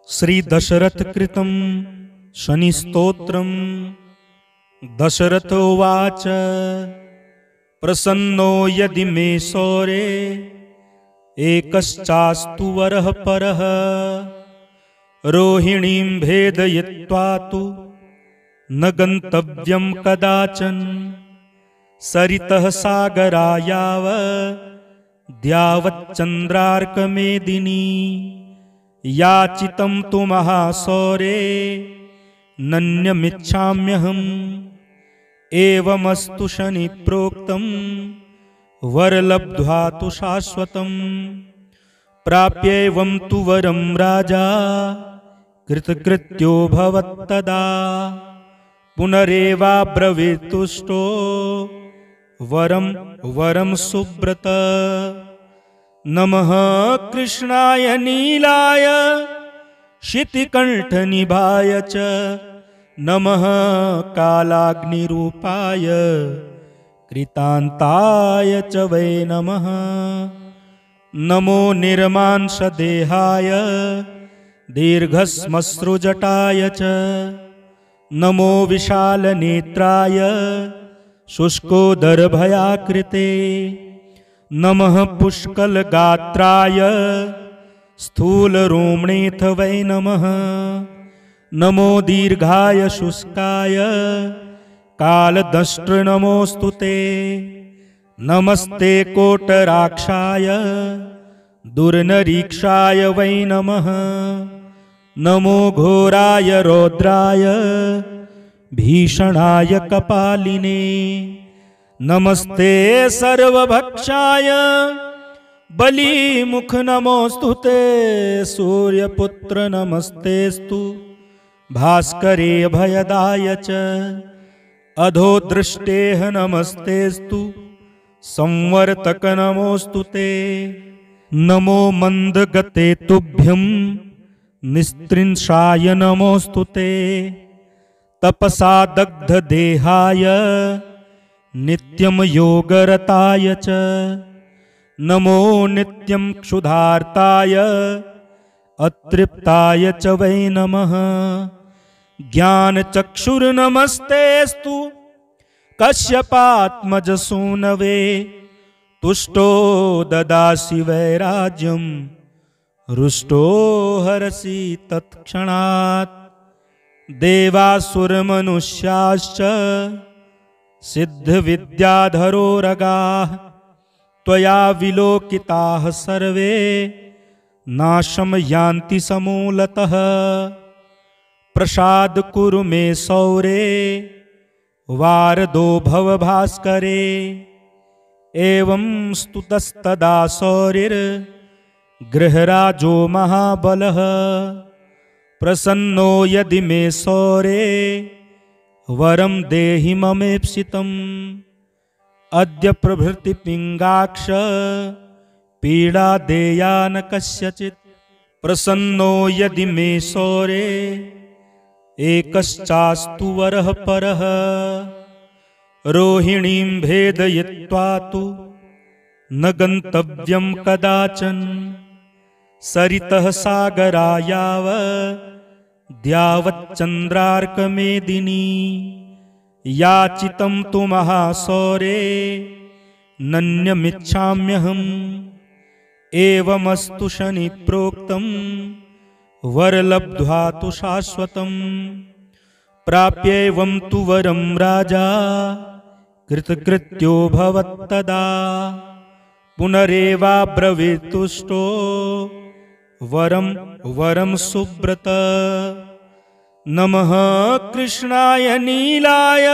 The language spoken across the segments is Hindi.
श्री दशरथ कृतं शनिस्तोत्रम्। दशरथ उवाच प्रसन्नो यदि मे सौरे एकश्चास्तु वरः परः रोहिणीं भेदयित्वा तु न गन्तव्यं कदाचन सरितः सागरायाव द्यावच्चन्द्रार्कमेदिनी याचितं तु महासौरे नन्यमिच्छाम्यहम् एवमस्तु शनि प्रोक्तं वरलब्ध्वा तु शाश्वतं प्राप्येवं तु वरं राजा कृतकृत्यो भवत्तदा पुनरेवाब्रवीतुष्टो वरं सुब्रत। नमः कृष्णाय नीलाय शितिकण्ठनिभाय च नमः कालाग्निरूपाय कृतान्ताय च वै नमः। नमो निर्मांसदेहाय दीर्घश्मश्रुजटाय च नमो विशालनेत्राय शुष्कोदरभयाकृते नमः पुष्कलगात्राय स्थूलरोमणेऽथ वै नमः। नमो दीर्घाय शुष्काय कालदंष्ट्र नमोऽस्तु ते। नमस्ते कोटराक्षाय दुर्नरीक्षाय वै नमः। नमो घोराय रौद्राय भीषणाय कपालिने नमस्ते सर्वभक्षाय बलिमुख नमोऽस्तु ते। सूर्यपुत्र नमस्तेस्तु भास्करे भयदाय च अधोदृष्टेः नमस्तेस्तु संवर्तक नमोऽस्तु ते। नमो मन्दगते तुभ्यं निस्त्रिंशाय नमोऽस्तु ते। तपसा दग्धदेहाय नित्यं योगरताय च नमो नित्यं क्षुधार्ताय अतृप्ताय च वै नमः। ज्ञानचक्षुर्नमस्तेस्तु कश्यपात्मजसूनवे तुष्टो ददासि वैराज्यं रुष्टो हरसि तत्क्षणात्। देवासुरमनुष्याश्च सिद्धविद्याधरोरगाः त्वया विलोकिताः सर्वे नाशं यान्ति समूलतः। प्रसाद कुरु मे सौरे वारदो भव भास्करे एवं स्तुतस्तदा सौरिर्गृहराजो महाबलः। प्रसन्नो यदि मे सौरे वरं देहि ममेप्सितम् अद्य प्रभृति पिङ्गाक्ष पीडा देया न कस्यचित्। प्रसन्नो यदि मे सौरे एकश्चास्तु वरः परः रोहिणीं भेदयित्वा तु न गन्तव्यं कदाचन सरितः सागरायाव द्यावच्चन्द्रार्कमेदिनी याचितं तु महासौरे नन्यमिच्छाम्यहम् एवमस्तु शनि प्रोक्तं वरलब्ध्वा तु शाश्वतं प्राप्येवं तु वरं राजा कृतकृत्यो भवत्तदा पुनरेवाब्रवीतुष्टो वरं सुब्रत। नमः कृष्णाय नीलाय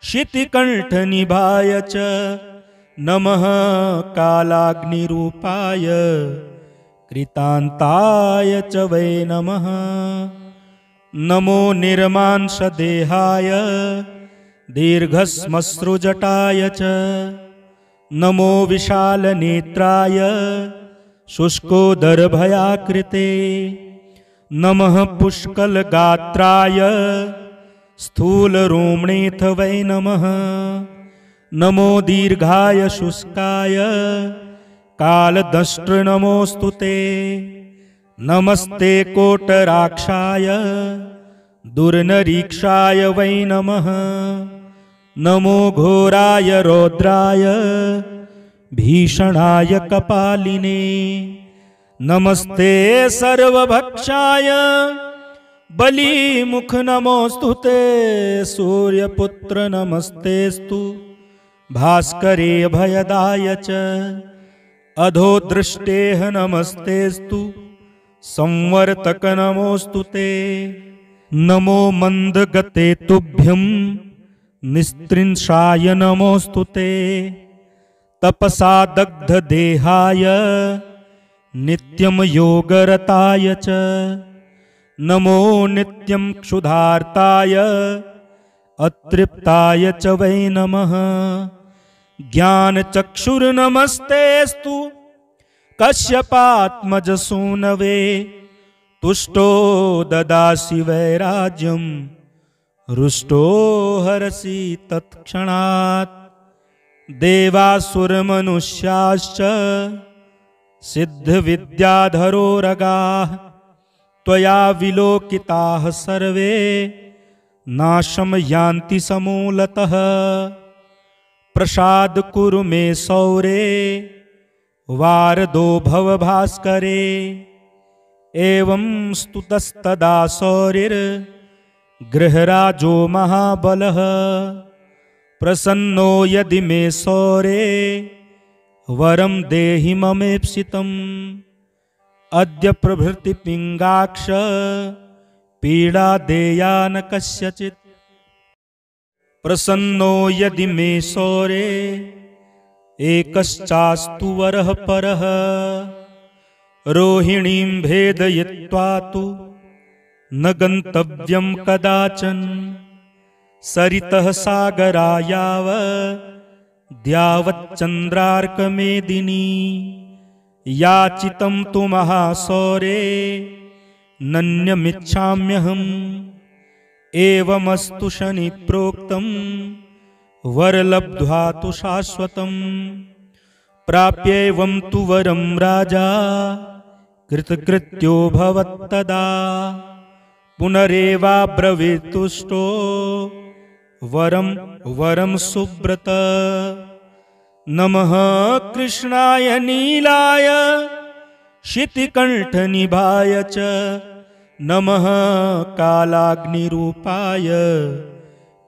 शितिकण्ठनिभाय च नमः कालाग्निरूपाय कृतान्ताय च वै नमः। नमो निर्मांसदेहाय दीर्घश्मश्रुजटाय च नमो विशालनेत्राय शुष्कोदरभयाकृते नमः पुष्कलगात्राय स्थूलरोमणेऽथ वै नमः। नमो दीर्घाय शुष्काय कालदंष्ट्र नमोऽस्तु ते। नमस्ते कोटराक्षाय दुर्नरीक्षाय वै नमः। नमो घोराय रौद्राय भीषणाय कपालिने। नमस्ते सर्वभक्षाय बलिमुख नमोस्तुते। सूर्यपुत्र नमस्तेस्तु भास्करे भयदाय च। अधोदृष्टेः नमस्तेस्तु संवर्तक नमोस्तुते। नमो मंदगते तुभ्यं निस्त्रिंशाय नमोस्तुते। तपसा दग्ध देहाय नित्यं योगरताय च। नमो नित्यं क्षुधार्ताय अतृप्ताय च वै नमः। ज्ञानचक्षुर्नमस्तेस्तु कश्यपात्मज सूनवे। तुष्टो ददासि वैराज्यं हृष्टो हरसि तत्क्षणात्। देवासुरमनुष्याश्च सिद्धविद्याधरोरगाः त्वया विलोकिताः सर्वे नाशं यान्ति समूलतः। प्रसाद कुरु मे सौरे वारदो भव भास्करे। एवं स्तुतस्तदा सौरिर्गृहराजो महाबलः। प्रसन्नो यदि मे सौरे वरं देहि ममेप्सितम्। अद्य प्रभृति पिङ्गाक्ष पीडा देया न कस्यचित्। प्रसन्नो यदि मे सौरे एकश्चास्तु वरः परः। रोहिणीं भेदयित्वा तु न गन्तव्यं कदाचन। सरितः सागरायावद्यावच्चन्द्रार्कमेदिनी। याचितं तु महासौरे नन्यमिच्छाम्यहम्। एवमस्तु शनि प्रोक्तं वरलब्ध्वा तु शाश्वतम्। प्राप्येवं तु वरं राजा कृतकृत्यो भवत्तदा। पुनरेवाब्रवीतुष्टो वरं सुब्रत। नमः कृष्णाय नीलाय शितिकण्ठनिभाय च। नमः कालाग्निरूपाय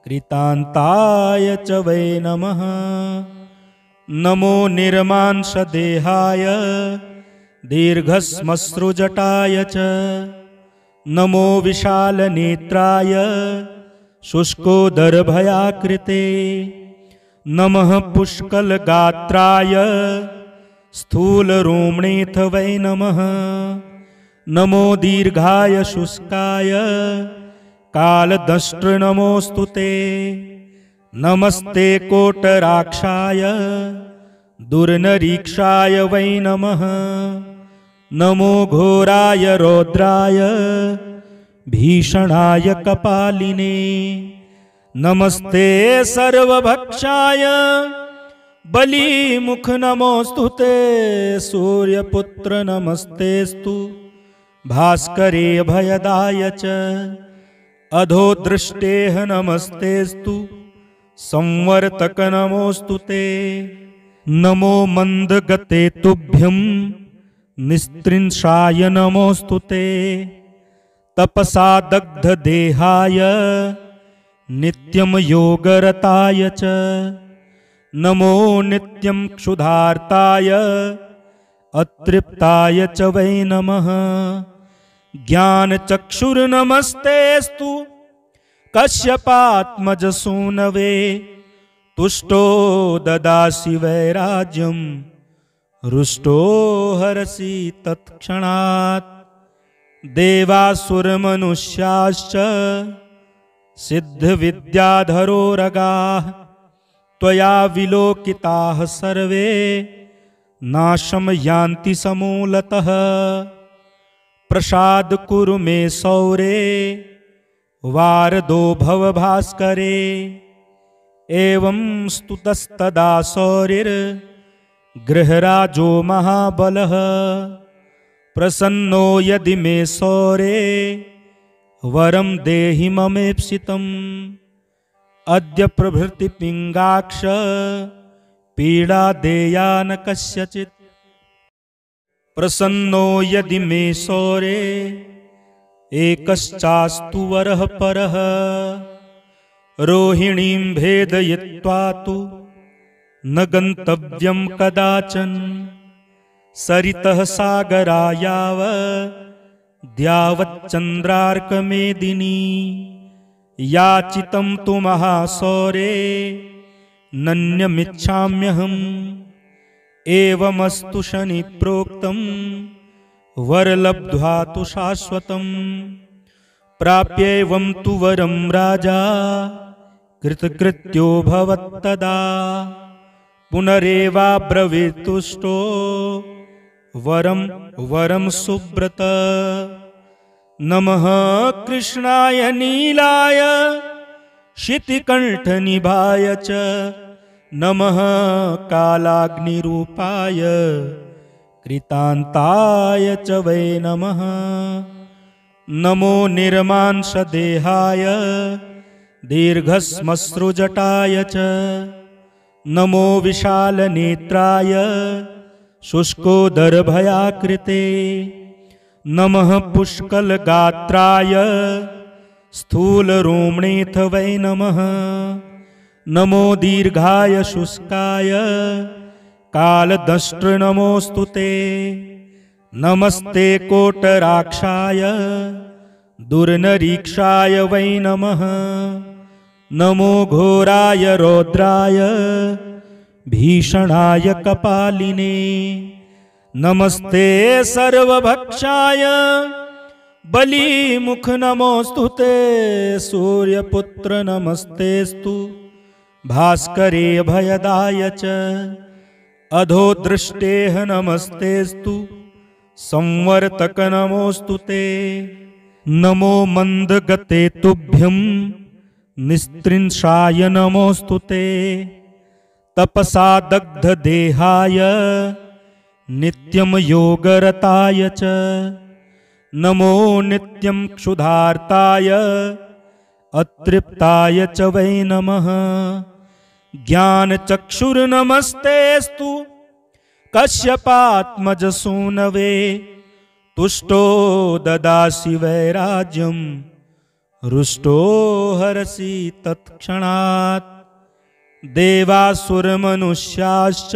कृतान्ताय च वै नमः। नमो निर्मांसदेहाय दीर्घश्मश्रुजटाय च। नमो विशालनेत्राय शुष्कोदरभयाकृते। नमः पुष्कलगात्राय स्थूलरोमणेऽथ वै नमः। नमो दीर्घाय शुष्काय कालदंष्ट्र नमोस्तुते। नमस्ते कोटराक्षाय दुर्नरीक्षाय वै नमः। नमो घोराय रौद्राय भीषणाय कपालिने। नमस्ते सर्वभक्षाय बलिमुख नमोस्तुते। सूर्यपुत्र नमस्तेस्तु भास्करे भयदाय च। अधोदृष्टेः नमस्तेस्तु संवर्तक नमोस्तुते। नमो मंदगते तुभ्यं निस्त्रिंशाय नमोस्तुते। तपसा दग्ध देहाय नित्यं योगरताय च। नमो नित्यं क्षुधार्ताय अतृप्ताय च वै नमः। ज्ञानचक्षुर्नमस्तेस्तु कश्यपात्मज सूनवे। तुष्टो ददासि वैराज्यं हृष्टो हरसि तत्क्षणात्। देवासुरमनुष्याश्च सिद्धविद्याधरोरगाः त्वया विलोकिताः सर्वे नाशं यान्ति समूलतः। प्रसाद कुरु मे सौरे वारदो भव भास्करे। एवं स्तुतस्तदा सौरिर्गृहराजो महाबलः। प्रसन्नो यदि मे सौरे वरम देहि ममेप्सितम् अद्य प्रभृति पिंगाक्ष पीड़ा देया न कस्यचित्। प्रसन्नो यदि मे सौरे एकश्चास्तु वरः परः रोहिणीं भेदयित्वा तु न गन्तव्यं कदाचन सरितः सागरायाव द्यावच्चन्द्रार्कमेदिनी याचितं तु महासौरे नन्यमिच्छाम्यहम् एवमस्तु शनि प्रोक्तं वरलब्ध्वा तु शाश्वतं प्राप्येवं तु वरं राजा कृतकृत्यो भवत्तदा पुनरेवाब्रवीतुष्टो वरं वरं सुब्रत। नमः कृष्णाय नीलाय शितिकण्ठनिभाय च नमः कालाग्निरूपाय कृतान्ताय च वै नमः। नमो निर्मांसदेहाय दीर्घश्मश्रुजटाय च नमो विशालनेत्राय शुष्कोदरभयाकृते नमः पुष्कलगात्राय स्थूलरोमणेऽथ वै नमः। नमो दीर्घाय शुष्काय कालदंष्ट्र नमोऽस्तु ते नमस्ते कोटराक्षाय दुर्नरीक्षाय वै नमः। नमो घोराय रौद्राय भीषणाय कपालिने नमस्ते सर्वभक्षाय बलिमुख नमोऽस्तु ते सूर्यपुत्र नमस्तेस्तु भास्करे भयदाय च अधोदृष्टेः नमस्तेस्तु संवर्तक नमोऽस्तु ते। नमो मंदगते तुभ्यं निस्त्रिंशाय नमोऽस्तु ते तपसा दग्धदेहाय नित्यं योगरताय च नमो नित्यं क्षुधार्ताय अतृप्ताय च वै नमः। ज्ञानचक्षुर्नमस्तेस्तु कश्यपात्मजसूनवे तुष्टो ददासि वैराज्यं रुष्टो हरसि तत्क्षणात्। देवासुरमनुष्याश्च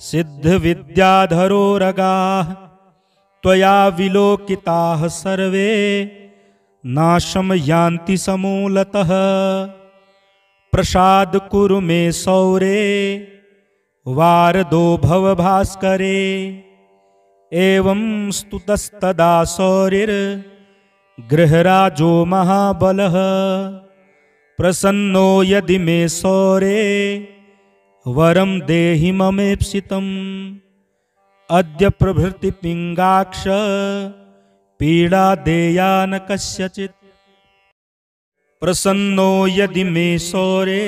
सिद्धविद्याधरोरगाः त्वया विलोकिताः सर्वे नाशं यान्ति समूलतः। प्रसाद कुरु मे सौरे वारदो भव भास्करे एवं स्तुतस्तदा सौरिर्गृहराजो महाबलः। प्रसन्नो यदि मे सौरे वरं देहि ममेप्सितम् अद्य प्रभृति पिंगाक्ष पीड़ा देया न कस्यचित्। प्रसन्नो यदि मे सौरे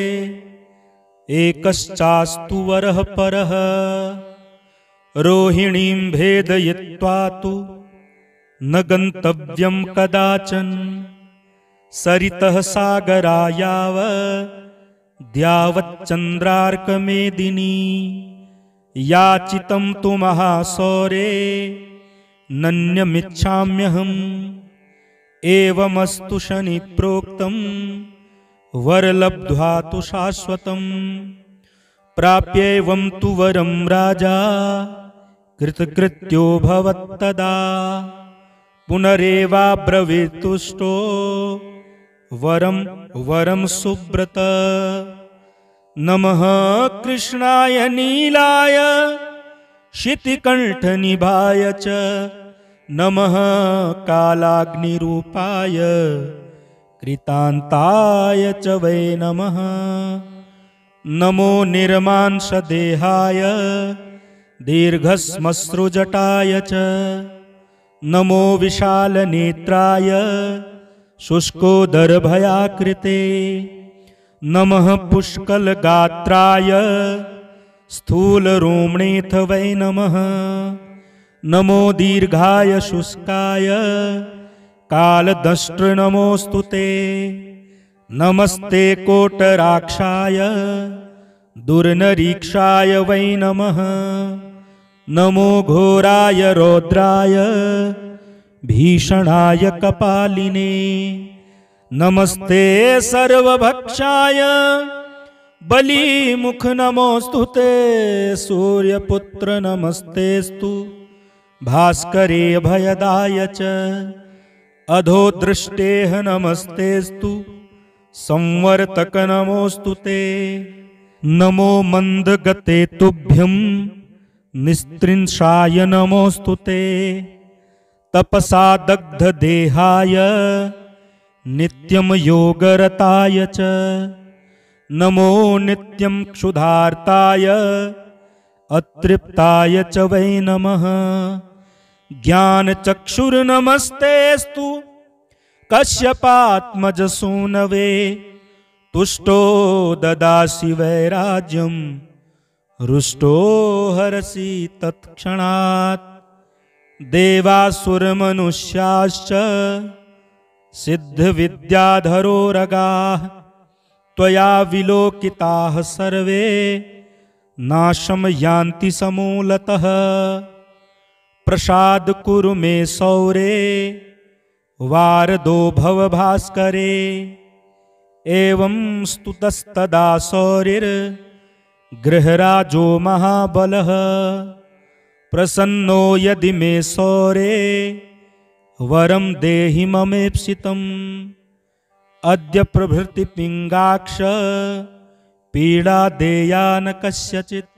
एकश्चास्तु वरः परः रोहिणीं भेदयित्वा तु न गन्तव्यं कदाचन सरितः सागरायाव द्यावच्चन्द्रार्कमेदिनी याचितं तु महासौरे नन्यमिच्छाम्यहम् एवमस्तु शनि प्रोक्तं वरलब्ध्वा तु शाश्वतं प्राप्येवं तु वरं राजा कृतकृत्यो भवत्तदा पुनरेवाब्रवीतुष्टो वरं वरं सुब्रत। नमः कृष्णाय नीलाय शितिकण्ठनिभाय च नमः कालाग्निरूपाय कृतान्ताय च वै नमः। नमो निर्मांसदेहाय दीर्घश्मश्रुजटाय च नमो विशालनेत्राय शुष्कोदरभयाकृते नमः पुष्कलगात्राय स्थूलरोमणेऽथ वै नमः। नमो दीर्घाय शुष्काय कालदंष्ट्र नमोऽस्तु ते। नमस्ते कोटराक्षाय दुर्नरीक्षाय वै नमः। नमो घोराय रौद्राय भीषणाय कपालिने। नमस्ते सर्वभक्षाय बलिमुख नमोऽस्तु ते। सूर्यपुत्र नमस्तेस्तु भास्करे भयदाय च। अधोदृष्टेः नमस्तेस्तु संवर्तक नमोऽस्तु ते। नमो मंदगते तुभ्यं निस्त्रिंशाय नमोऽस्तु ते। तपसा दग्ध देहाय नित्यं योगरताय च। नमो नित्यं क्षुधार्ताय अतृप्ताय च वै नमः। ज्ञानचक्षुर्नमस्तेस्तु कश्यपात्मज सूनवे। तुष्टो ददासि वैराज्यं हृष्टो हरसि तत्क्षणात्। देवासुरमनुष्याश्च सिद्धविद्याधरोरगाः त्वया विलोकिताः सर्वे नाशं यान्ति समूलतः। प्रसाद कुरु मे सौरे वारदो भव भास्करे। एवं स्तुतस्तदा सौरिर्गृहराजो महाबलः। प्रसन्नो यदि मे सौरे वरं देहि ममेप्सितम्। अद्य प्रभृति पिङ्गाक्ष पीडा देया न कस्यचित्।